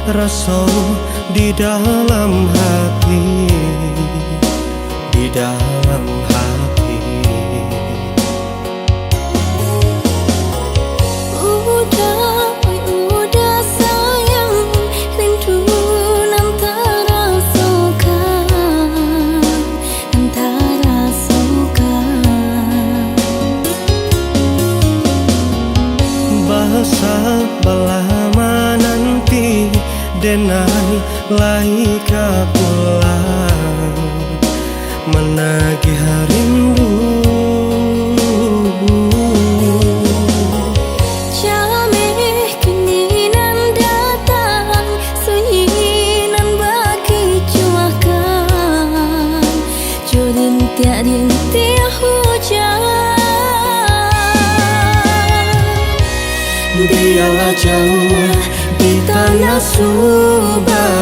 rasa di dalam hati, di dalam hati. Udah sayang, rindu antara suka, antara suka. Bahasa belama nanti denai laika pulang menagih rindu. Jameh kini nan datang, sunyi nan bagi cuakan, jurin rintik hujan. Biarlah jauh di tanah Subaran,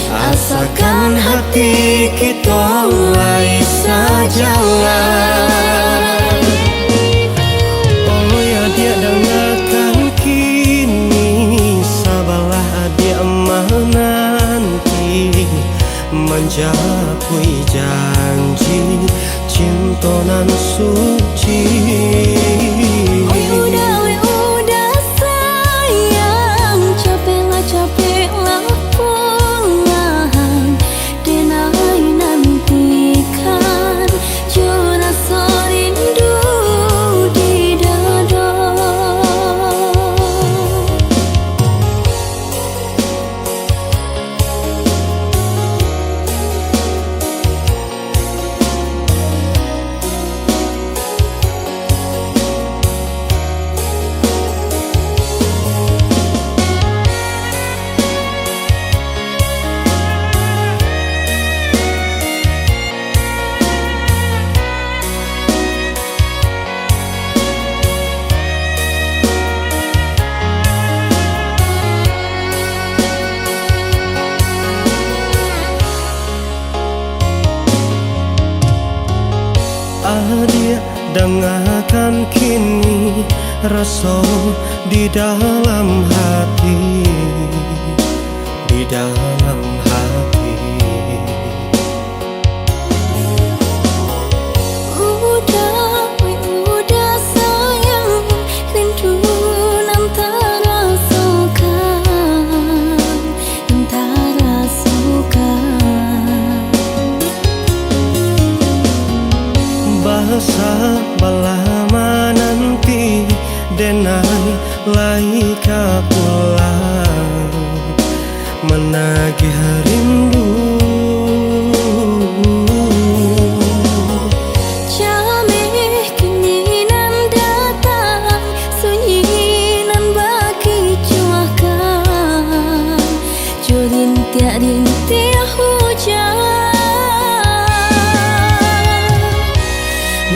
asalkan hati kita mulai sejalan. Oh ya dia dengarkan kini, sabarlah dia menanti, menjauhi janji cinta nan suci. Udah sayang, capeklah pulang, denai nantikan jua rasa rindu di dada. Adik dengarkan kini, rasa di dalam hati, di dalam hati. Udah sayang, rindu antara suka, antara suka. Bahasa belama nanti denai laika pulang menagih rindu. Jameh kini nan datang, sunyi nan bagi cuakan, jurin rintik hujan.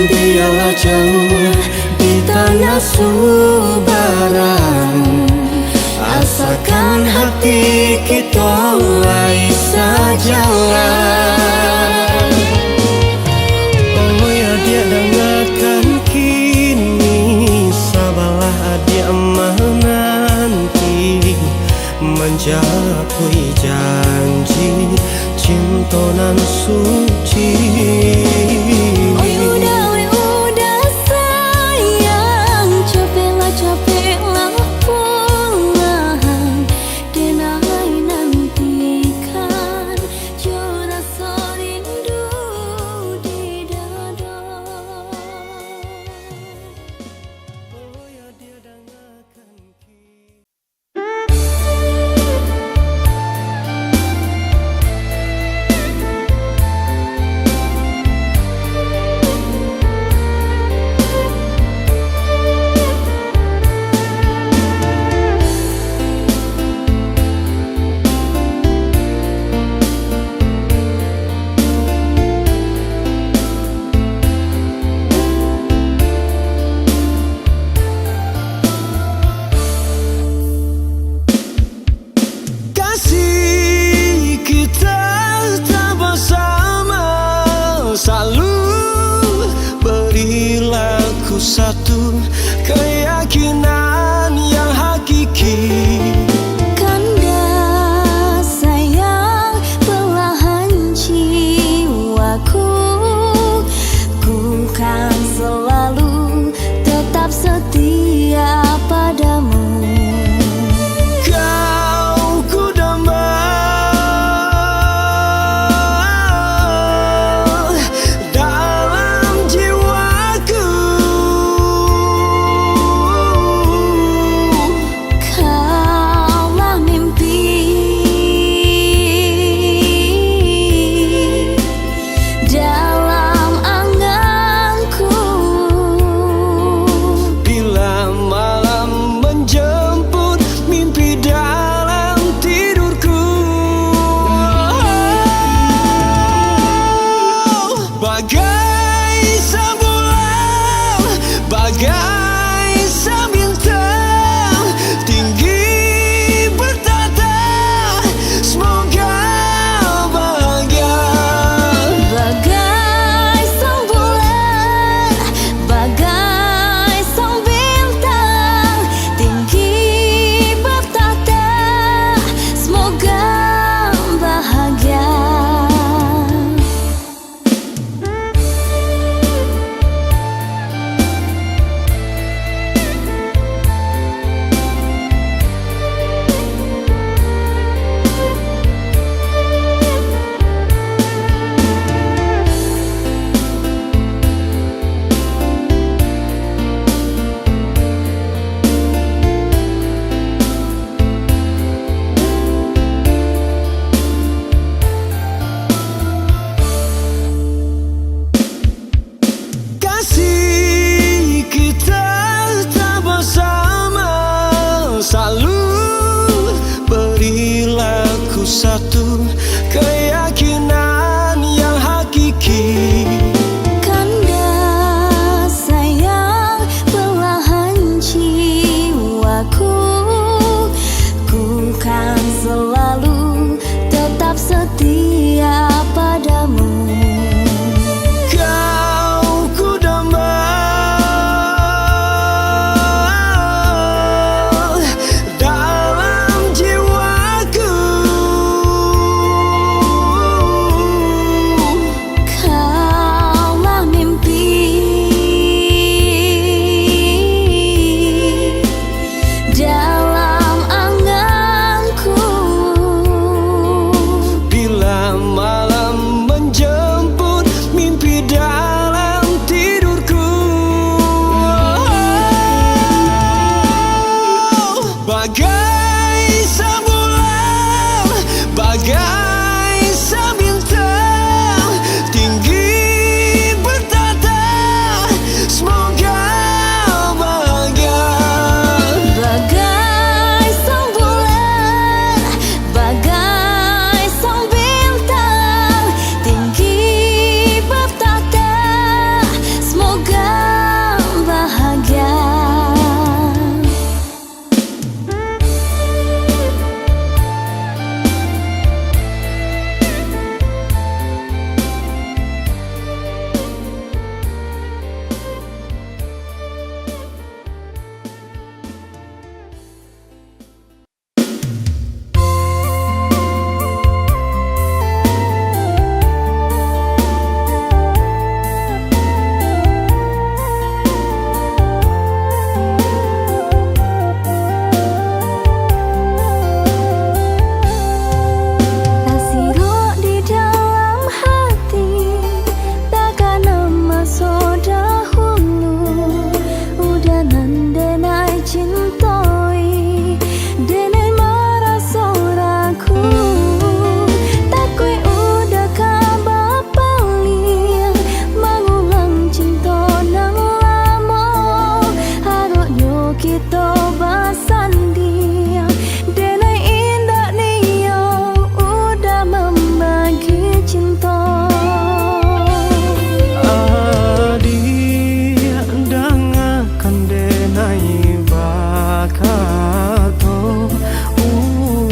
Biarlah jauh di tanah Subaran, asalkan hati kita mulai sejalan. Oh ya dia dengarkan kini, sabarlah dia menanti, menjauhi janji cinta nan suci. Udah sayang, capeklah pulang, denai nantikan jua rasa rindu di dada. Oh ya dia dengarkan kini. satu keyakinan yang hakiki. Kanda sayang belahan jiwaku, ku kan selalu tetap setia padamu. Kau ku damba dalam jiwaku. Kaulah mimpi dalam anganku. Bila malam menjemput mimpi dalam tidurku, bagai sang bulan, bagai sang bintang, tinggi bertata, semoga bahagia. Bagai sang bulan, bagai sang bintang, tinggi bertata, semoga bahagia. Rasiro di dalam hati, takkan masuk dahulu. Udah nandenai cintoi, denai merasa ragu. Takui udah kabar paling, mengulang cinta nang lama. Harusnya kita bersandi, denai indah niyo udah membagi cinta. Adik dengarkan denai bakato,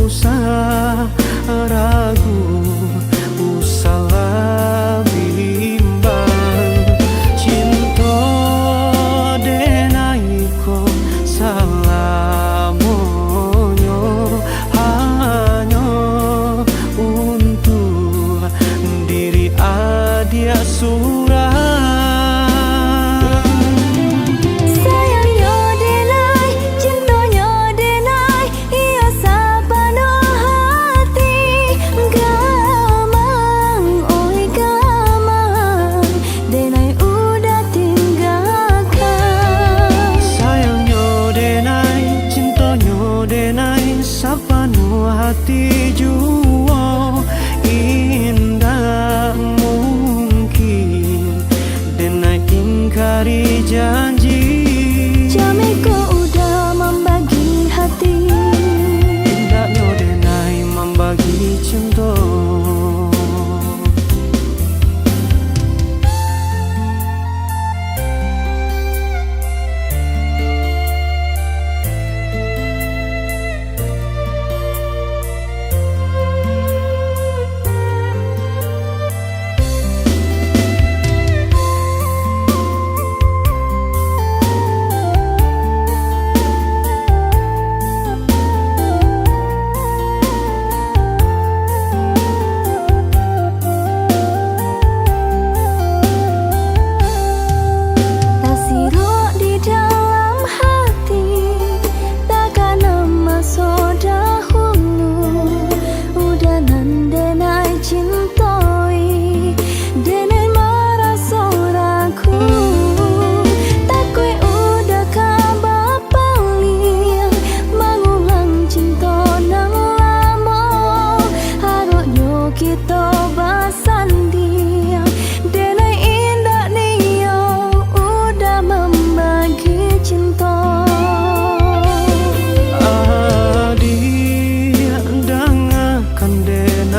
usah ragu, usah bimbang. Cinta denai ko salamonyo hanya untuk diri adia surah. Sayangnya denai, cintanya denai, ia sepenuh hati. Gamang, oi gamang, denai udah tinggalkan. Sayangnya denai, cintanya denai, sepenuh hati jua. Indah mungkin denai ingkari janji. Jamiku udah membagi hati. Indahnya denai membagi cinta. Denai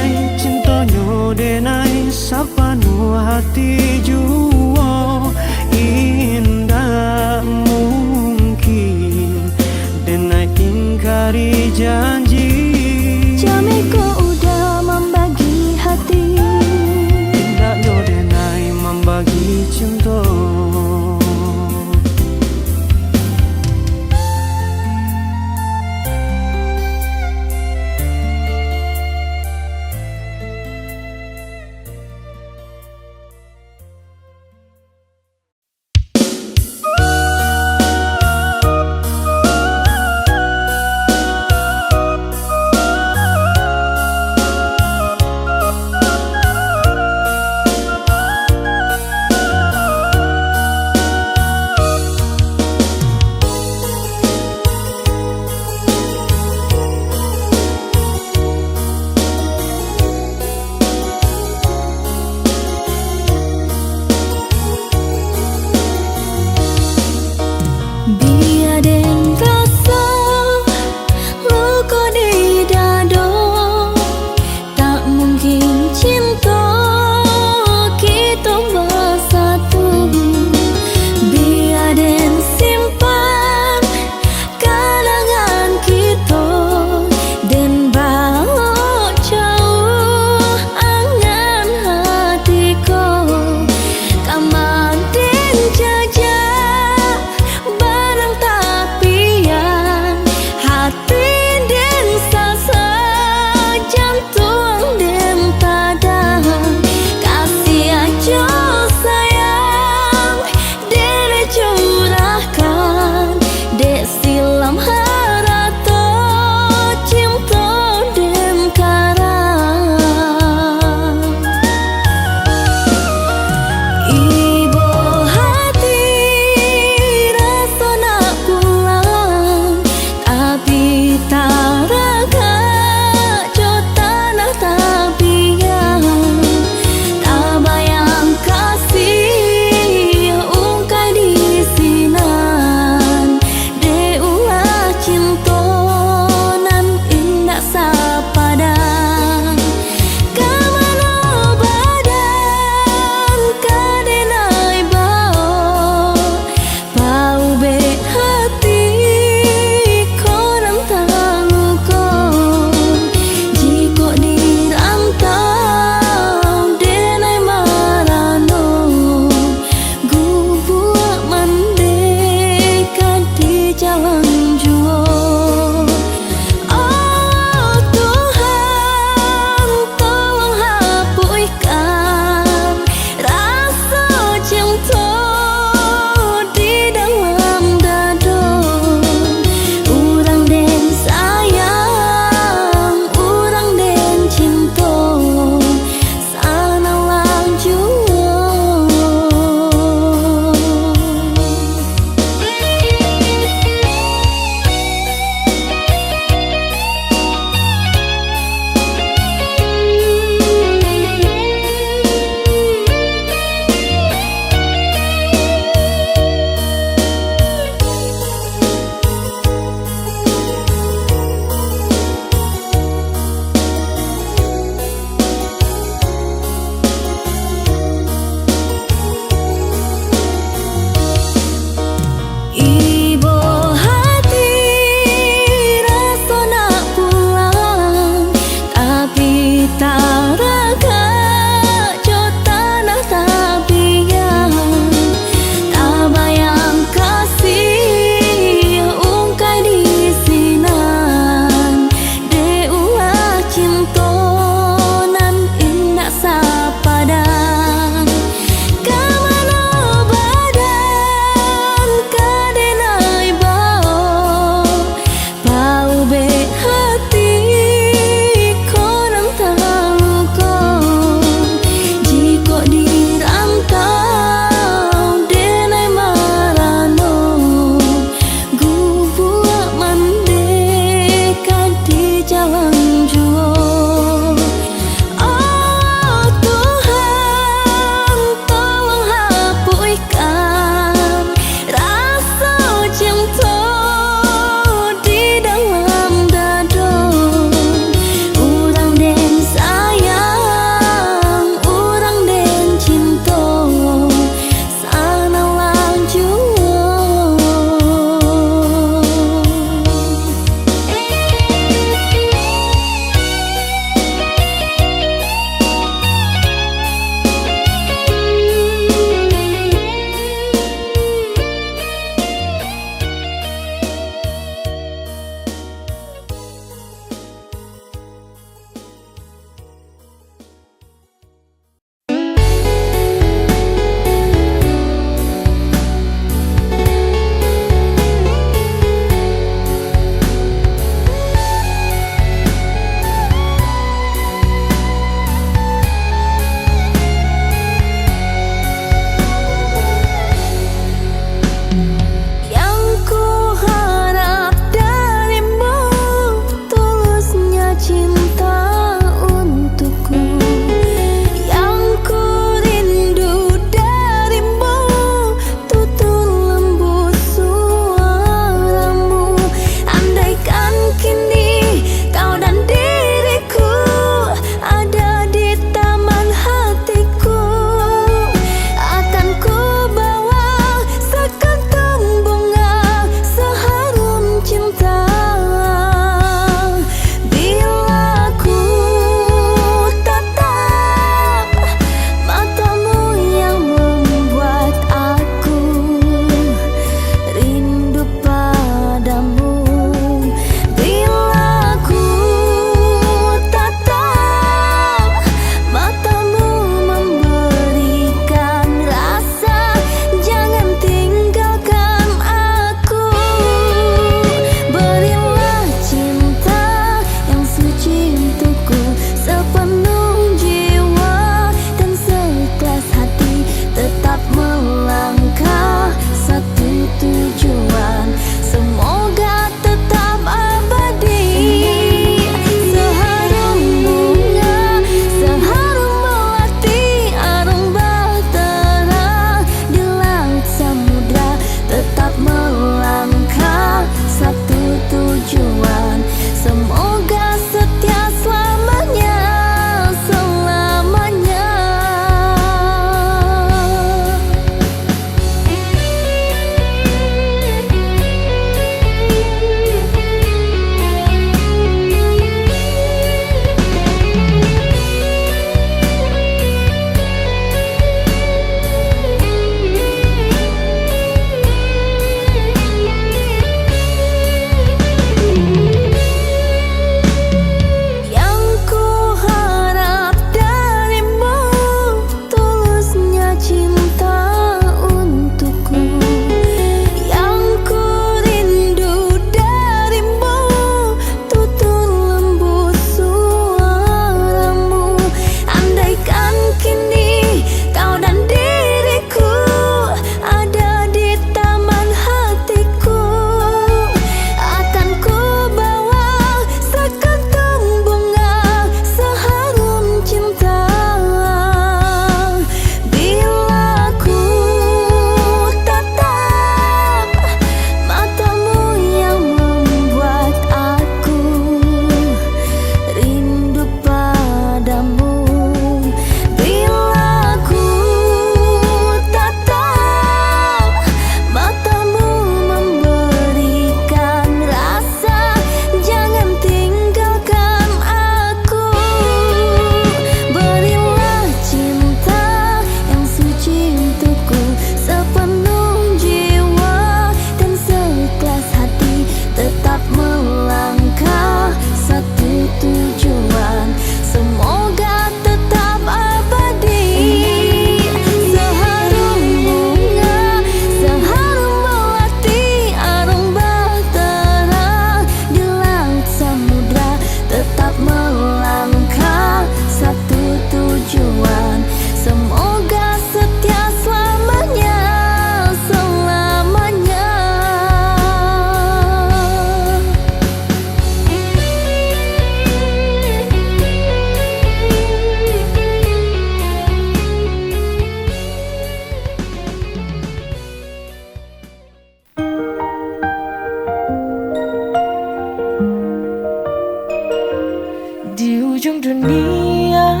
Di ujung dunia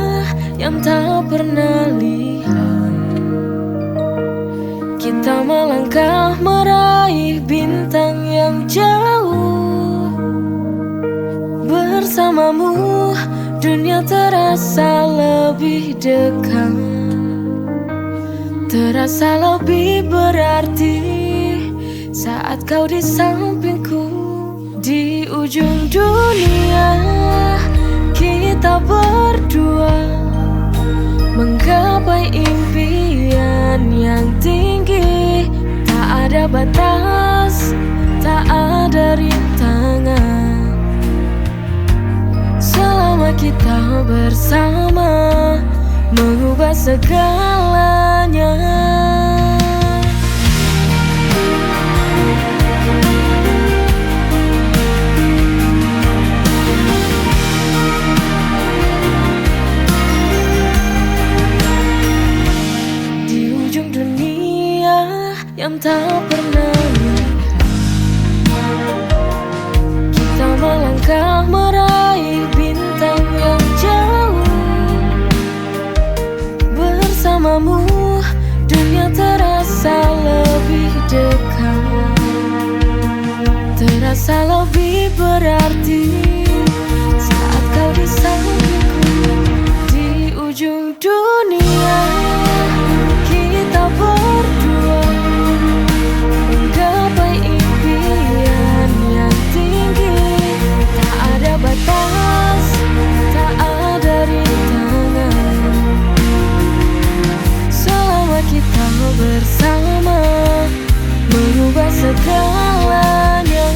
yang tak pernah lihat, kita melangkah meraih bintang yang jauh. Bersamamu dunia terasa lebih dekat, terasa lebih berarti saat kau di sampingku. Di ujung dunia kita berdua menggapai impian yang tinggi. Tak ada batas, tak ada rintangan, selama kita bersama mengubah segalanya. Yang tak pernah lihat, kita melangkah meraih bintang yang jauh. Bersamamu dunia terasa lebih dekat, terasa lebih berarti saat kau di sampingku. Di ujung dunia kita berdua menggapai impian yang tinggi. Tak ada batas, tak ada rintangan, selama kita bersama mengubah segalanya.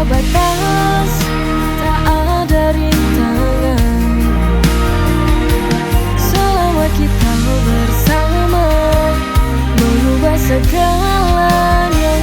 Batas, tak ada rintangan, selama kita bersama mengubah segalanya.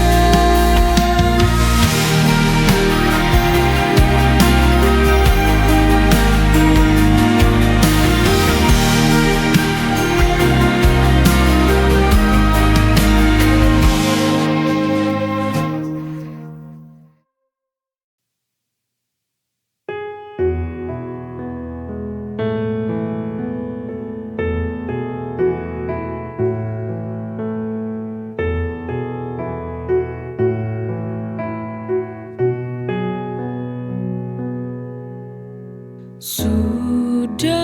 Sudahlah,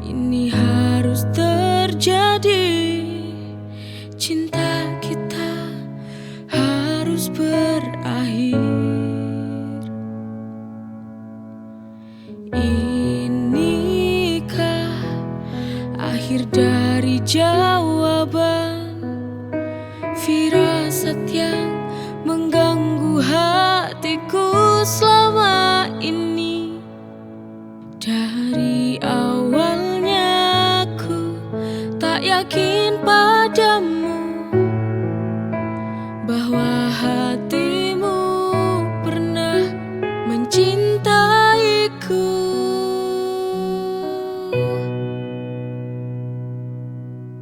ini harus terjadi. Cinta kita harus berakhir. Inikah akhir dari jawaban firasat yang mengganggu hatiku selama ini? Dari awalnya aku tak yakin padamu bahwa hatimu pernah mencintaiku.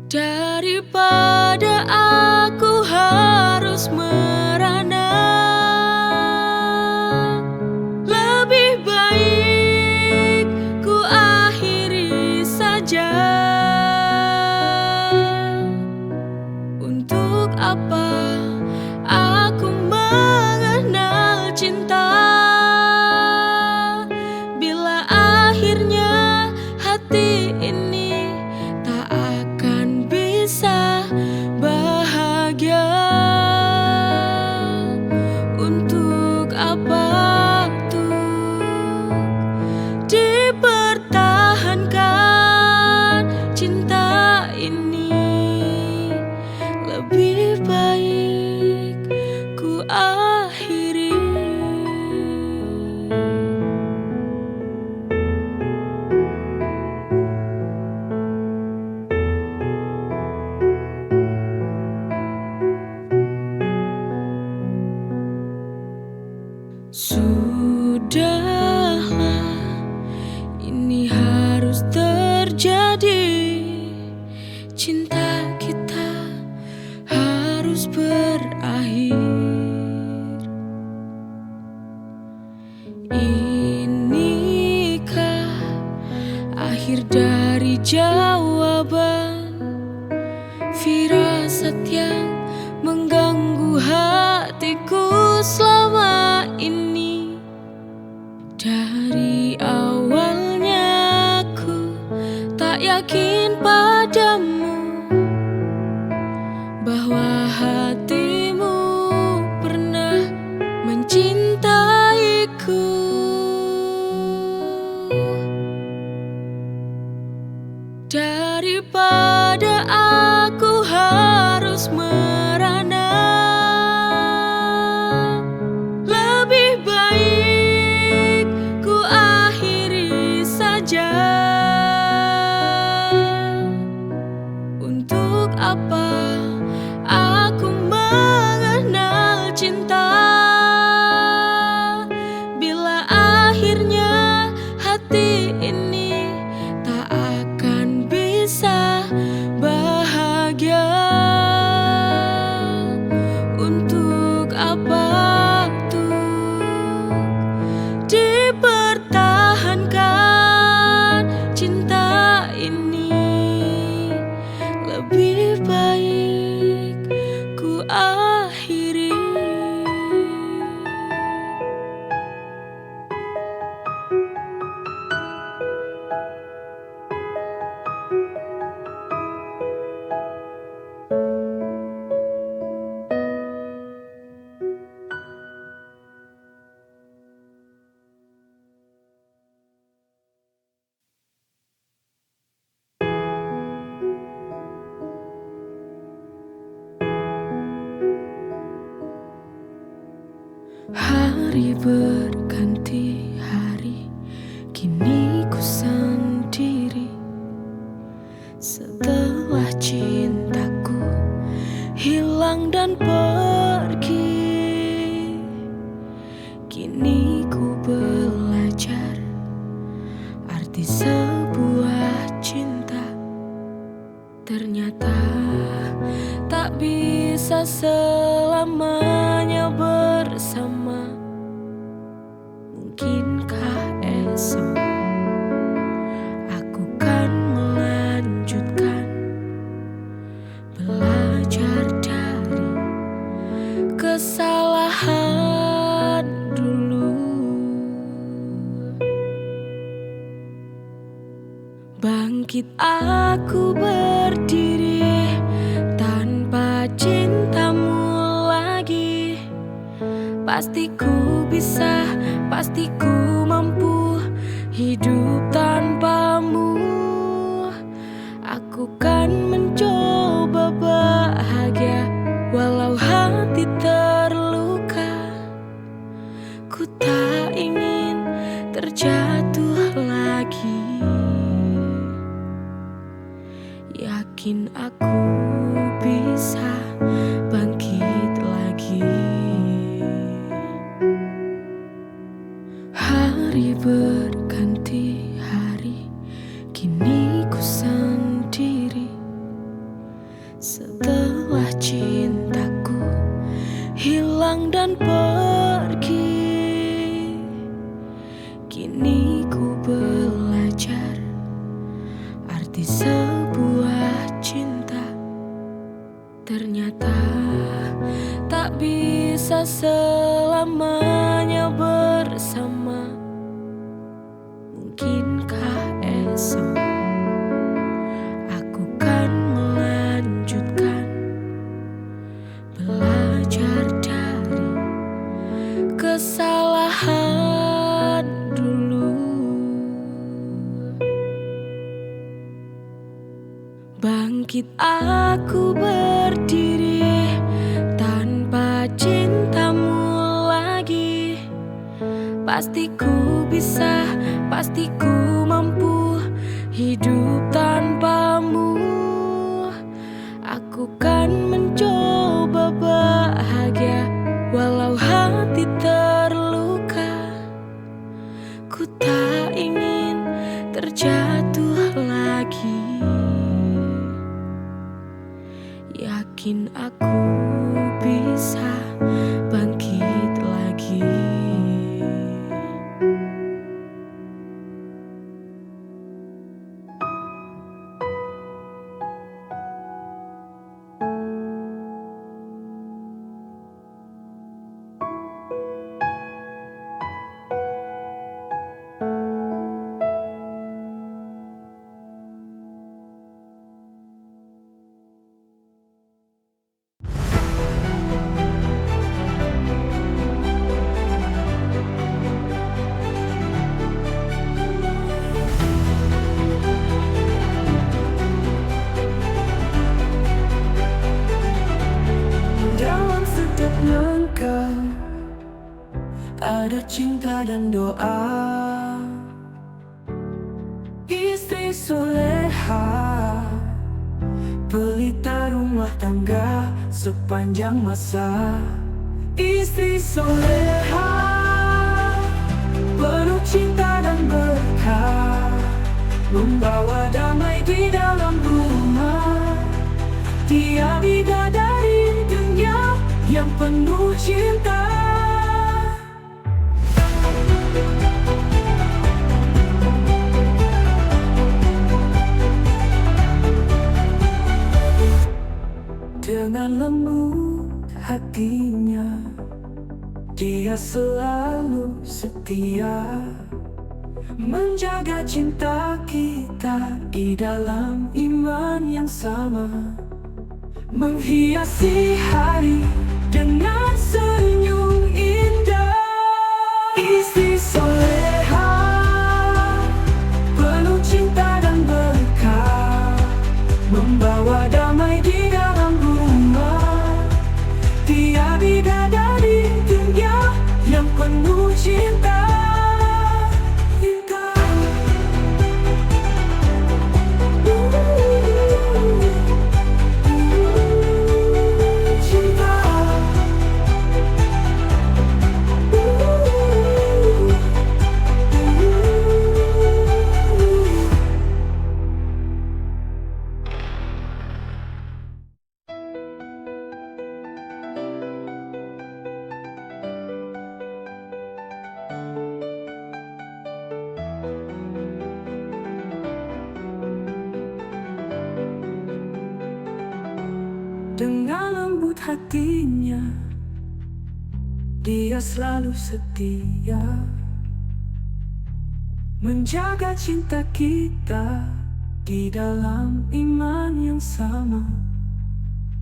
Daripada aku harus merana, lebih baik ku akhiri saja. Untuk apa aku mengenal cinta bila akhirnya hati ini tak akan bisa bahagia? Untuk apa tuh dipertahankan cinta ini? Lebih baik ku akhiri. cinta kita harus berakhir. Inikah akhir dari jawaban firasat yang mengganggu hatiku selama ini? Dari awalnya aku tak yakin padamu bahwa hatimu pernah mencintaiku. Daripada aku harus merana, lebih baik ku akhiri saja. Untuk apa aku mengenal cinta bila akhirnya hati ini tak akan bisa bahagia? Untuk apa tuh dipertahankan cinta ini? Lebih baik ku akhiri. Hari berganti hari, kini ku sendiri. Setelah cintaku hilang dan pergi, kini ku belajar arti sebuah cinta. Ternyata tak bisa selamanya bersama. Mungkinkah esok aku kan melanjutkan belajar dari kesalahan dulu. Bangkit aku berdiri tanpa cintamu lagi. Pasti ku bisa, pasti ku mampu hidup tanpamu. Aku kan mencoba bahagia walau hati terluka. Ku tak ingin terjatuh lagi. Yakin aku bisa bangkit lagi. Hari berganti hari, kini ku sendiri. Setelah cintaku hilang dan pergi, kini ku belajar arti sebuah cinta. Ternyata tak bisa selamanya bersama. Mungkinkah esok aku kan melanjutkan belajar dari kesalahan dulu. Bangkit aku berdiri tanpa cintamu lagi. Pasti ku bisa, pasti ku mampu hidup tanpamu. Aku kan mencoba bahagia walau hati terluka. Ku tak ingin terjatuh lagi. bikin aku bisa bangkit lagi. Dalam setiap langkah ada cinta dan doa. Istri soleha, pelita rumah tangga sepanjang masa. Istri soleha, penuh cinta dan berkah, membawa damai di dalam rumah. Dia bidadari dunia yang penuh cinta. Dengan lembut hatinya, dia selalu setia, menjaga cinta kita di dalam iman yang sama, menghiasi hari dengan senyum indah. Istri soleha, penuh cinta dan berkah, membawa damai di dalam rumah. Dia bidadari dunia yang penuh cinta. Dengan lembut hatinya, dia selalu setia, menjaga cinta kita di dalam iman yang sama,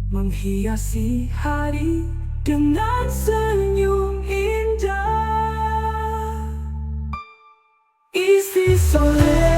menghiasi hari dengan senyum indah. Istri soleh